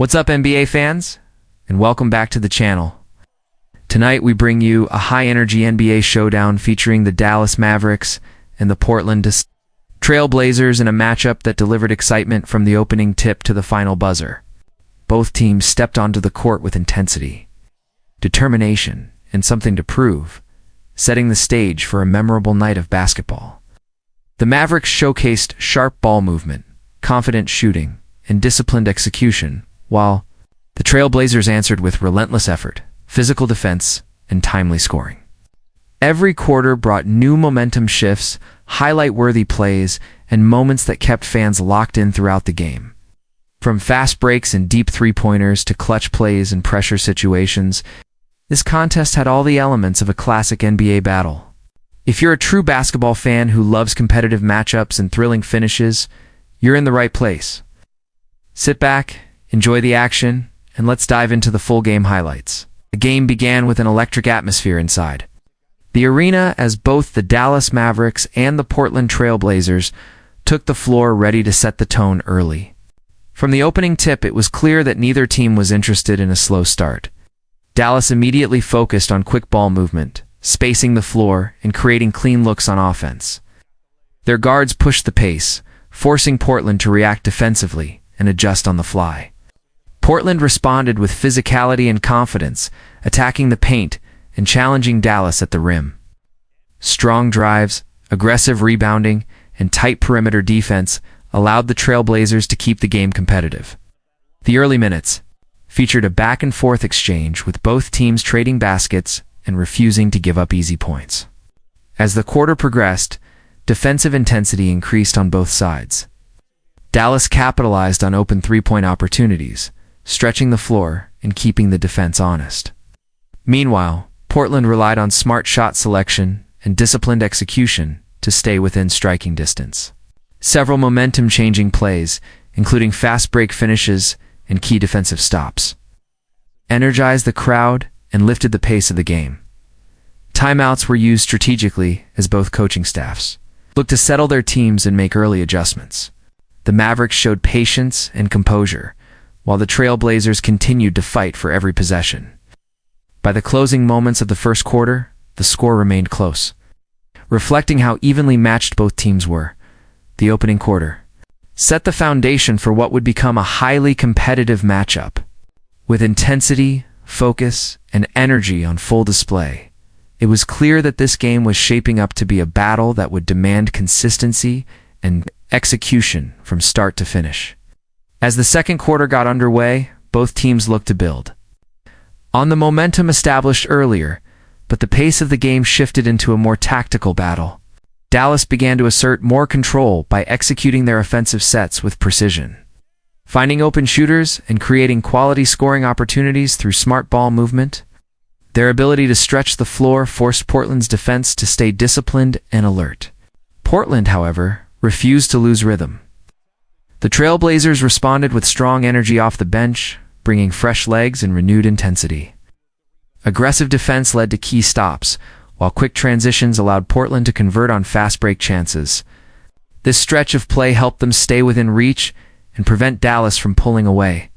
What's up, NBA fans? And welcome back to the channel. Tonight we bring you a high-energy NBA showdown featuring the Dallas Mavericks and the Portland Trail Blazers in a matchup that delivered excitement from the opening tip to the final buzzer. Both teams stepped onto the court with intensity, determination, and something to prove, setting the stage for a memorable night of basketball. The Mavericks showcased sharp ball movement, confident shooting, and disciplined execution, while the Trail Blazers answered with relentless effort, physical defense, and timely scoring. Every quarter brought new momentum shifts, highlight-worthy plays, and moments that kept fans locked in throughout the game. From fast breaks and deep three-pointers to clutch plays and pressure situations, this contest had all the elements of a classic NBA battle. If you're a true basketball fan who loves competitive matchups and thrilling finishes, you're in the right place. Sit back, enjoy the action, and let's dive into the full game highlights. The game began with an electric atmosphere inside the arena as both the Dallas Mavericks and the Portland Trail Blazers took the floor ready to set the tone early. From the opening tip, it was clear that neither team was interested in a slow start. Dallas immediately focused on quick ball movement, spacing the floor, and creating clean looks on offense. Their guards pushed the pace, forcing Portland to react defensively and adjust on the fly. Portland responded with physicality and confidence, attacking the paint and challenging Dallas at the rim. Strong drives, aggressive rebounding, and tight perimeter defense allowed the Trail Blazers to keep the game competitive. The early minutes featured a back-and-forth exchange with both teams trading baskets and refusing to give up easy points. As the quarter progressed, defensive intensity increased on both sides. Dallas capitalized on open three-point opportunities, stretching the floor and keeping the defense honest. Meanwhile, Portland relied on smart shot selection and disciplined execution to stay within striking distance. Several momentum-changing plays, including fast break finishes and key defensive stops, energized the crowd and lifted the pace of the game. Timeouts were used strategically as both coaching staffs looked to settle their teams and make early adjustments. The Mavericks showed patience and composure, while the Trail Blazers continued to fight for every possession. By the closing moments of the first quarter, the score remained close, reflecting how evenly matched both teams were. The opening quarter set the foundation for what would become a highly competitive matchup. With intensity, focus, and energy on full display, it was clear that this game was shaping up to be a battle that would demand consistency and execution from start to finish. As the second quarter got underway, both teams looked to build on the momentum established earlier, but the pace of the game shifted into a more tactical battle. Dallas began to assert more control by executing their offensive sets with precision, finding open shooters and creating quality scoring opportunities through smart ball movement. Their ability to stretch the floor forced Portland's defense to stay disciplined and alert. Portland, however, refused to lose rhythm. The Trail Blazers responded with strong energy off the bench, bringing fresh legs and renewed intensity. Aggressive defense led to key stops, while quick transitions allowed Portland to convert on fast break chances. This stretch of play helped them stay within reach and prevent Dallas from pulling away.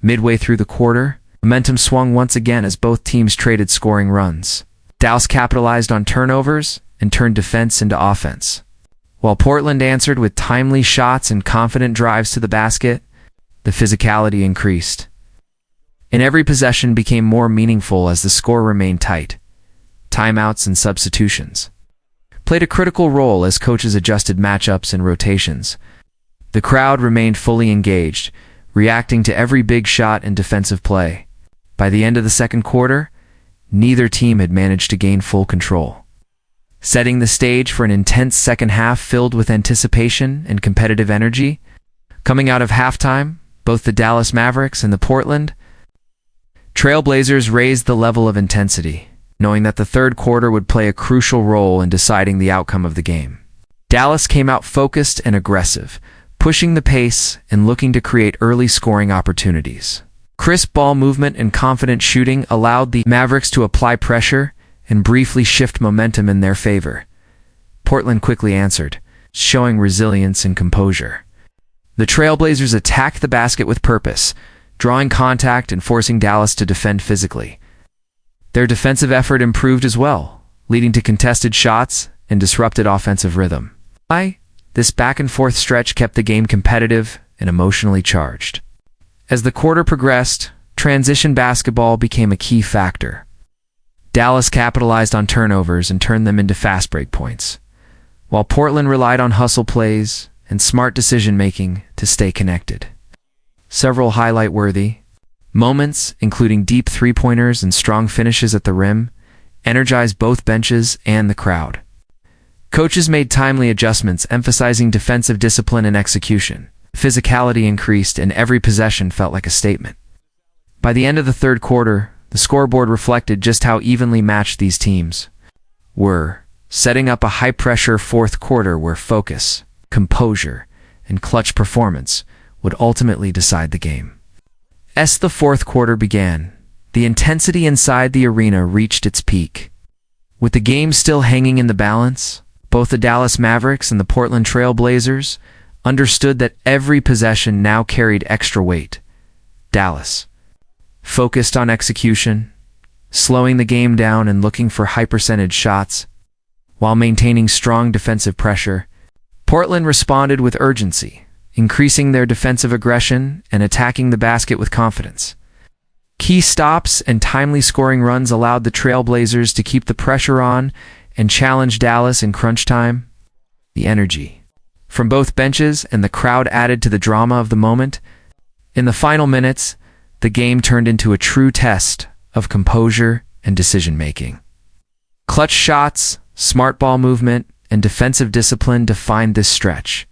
Midway through the quarter, momentum swung once again as both teams traded scoring runs. Dallas capitalized on turnovers and turned defense into offense, while Portland answered with timely shots and confident drives to the basket. The physicality increased, and every possession became more meaningful as the score remained tight. Timeouts and substitutions played a critical role as coaches adjusted matchups and rotations. The crowd remained fully engaged, reacting to every big shot and defensive play. By the end of the second quarter, neither team had managed to gain full control, setting the stage for an intense second half filled with anticipation and competitive energy. Coming out of halftime, both the Dallas Mavericks and the Portland Trail Blazers raised the level of intensity, knowing that the third quarter would play a crucial role in deciding the outcome of the game. Dallas came out focused and aggressive, pushing the pace and looking to create early scoring opportunities. Crisp ball movement and confident shooting allowed the Mavericks to apply pressure and briefly shift momentum in their favor. Portland quickly answered, showing resilience and composure. The Trail Blazers attacked the basket with purpose, drawing contact and forcing Dallas to defend physically. Their defensive effort improved as well, leading to contested shots and disrupted offensive rhythm. This back-and-forth stretch kept the game competitive and emotionally charged. As the quarter progressed, transition basketball became a key factor. Dallas capitalized on turnovers and turned them into fast break points, while Portland relied on hustle plays and smart decision-making to stay connected. Several highlight-worthy moments, including deep three-pointers and strong finishes at the rim, energized both benches and the crowd. Coaches made timely adjustments, emphasizing defensive discipline and execution. Physicality increased, and every possession felt like a statement. By the end of the third quarter, the scoreboard reflected just how evenly matched these teams were, setting up a high-pressure fourth quarter where focus, composure, and clutch performance would ultimately decide the game. As the fourth quarter began, the intensity inside the arena reached its peak. With the game still hanging in the balance, both the Dallas Mavericks and the Portland Trail Blazers understood that every possession now carried extra weight. Dallas focused on execution, slowing the game down and looking for high-percentage shots, while maintaining strong defensive pressure. Portland responded with urgency, increasing their defensive aggression and attacking the basket with confidence. Key stops and timely scoring runs allowed the Trail Blazers to keep the pressure on and challenge Dallas in crunch time. The energy from both benches and the crowd added to the drama of the moment. In the final minutes, the game turned into a true test of composure and decision-making. Clutch shots, smart ball movement, and defensive discipline defined this stretch.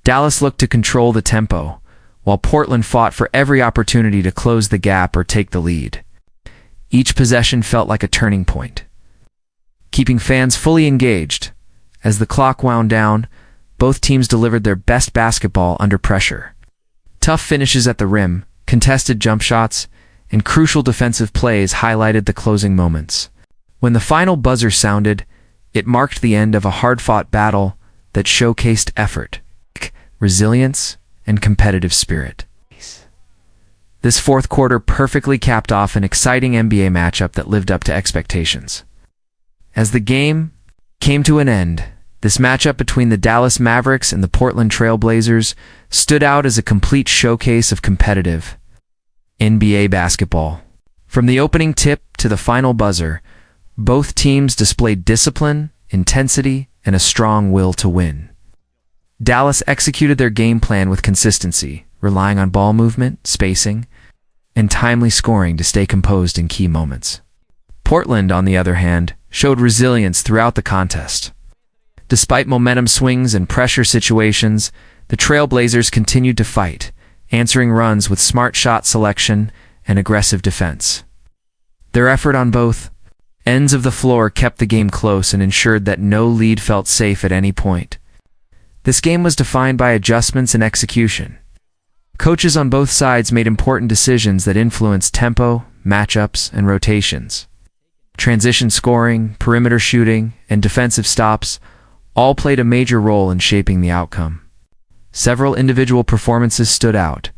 Dallas looked to control the tempo, while Portland fought for every opportunity to close the gap or take the lead. Each possession felt like a turning point, keeping fans fully engaged. As the clock wound down, both teams delivered their best basketball under pressure. Tough finishes at the rim, contested jump shots, and crucial defensive plays highlighted the closing moments. When the final buzzer sounded, it marked the end of a hard-fought battle that showcased effort, resilience, and competitive spirit. This fourth quarter perfectly capped off an exciting NBA matchup that lived up to expectations. As the game came to an end, this matchup between the Dallas Mavericks and the Portland Trail Blazers stood out as a complete showcase of competitive NBA basketball. From the opening tip to the final buzzer, both teams displayed discipline, intensity, and a strong will to win. Dallas executed their game plan with consistency, relying on ball movement, spacing, and timely scoring to stay composed in key moments. Portland, on the other hand, showed resilience throughout the contest. Despite momentum swings and pressure situations, the Trail Blazers continued to fight, answering runs with smart shot selection and aggressive defense. Their effort on both ends of the floor kept the game close and ensured that no lead felt safe at any point. This game was defined by adjustments and execution. Coaches on both sides made important decisions that influenced tempo, matchups, and rotations. Transition scoring, perimeter shooting, and defensive stops all played a major role in shaping the outcome. Several individual performances stood out,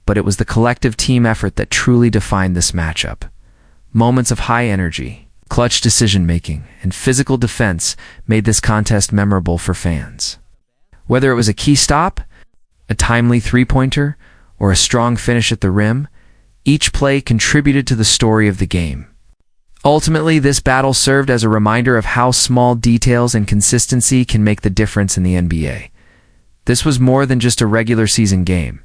but it was the collective team effort that truly defined this matchup. Moments of high energy, clutch decision-making, and physical defense made this contest memorable for fans. Whether it was a key stop, a timely three-pointer, or a strong finish at the rim, each play contributed to the story of the game. Ultimately, this battle served as a reminder of how small details and consistency can make the difference in the NBA. This was more than just a regular season game.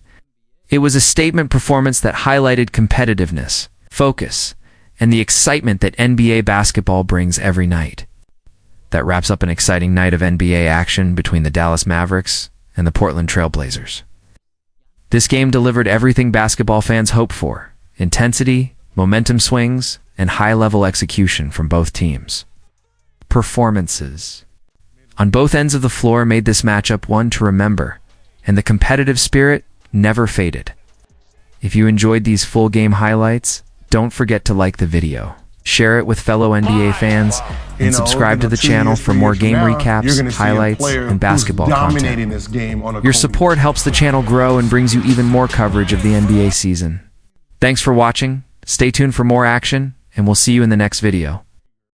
It was a statement performance that highlighted competitiveness, focus, and the excitement that NBA basketball brings every night. That wraps up an exciting night of NBA action between the Dallas Mavericks and the Portland Trail Blazers. This game delivered everything basketball fans hope for: intensity, momentum swings, and high-level execution from both teams. Performances on both ends of the floor made this matchup one to remember, and the competitive spirit never faded. If you enjoyed these full game highlights, don't forget to like the video, share it with fellow NBA fans, and subscribe to the channel for more game recaps, highlights, and basketball content. Your support helps the channel grow and brings you even more coverage of the NBA season. Thanks for watching, stay tuned for more action, and we'll see you in the next video.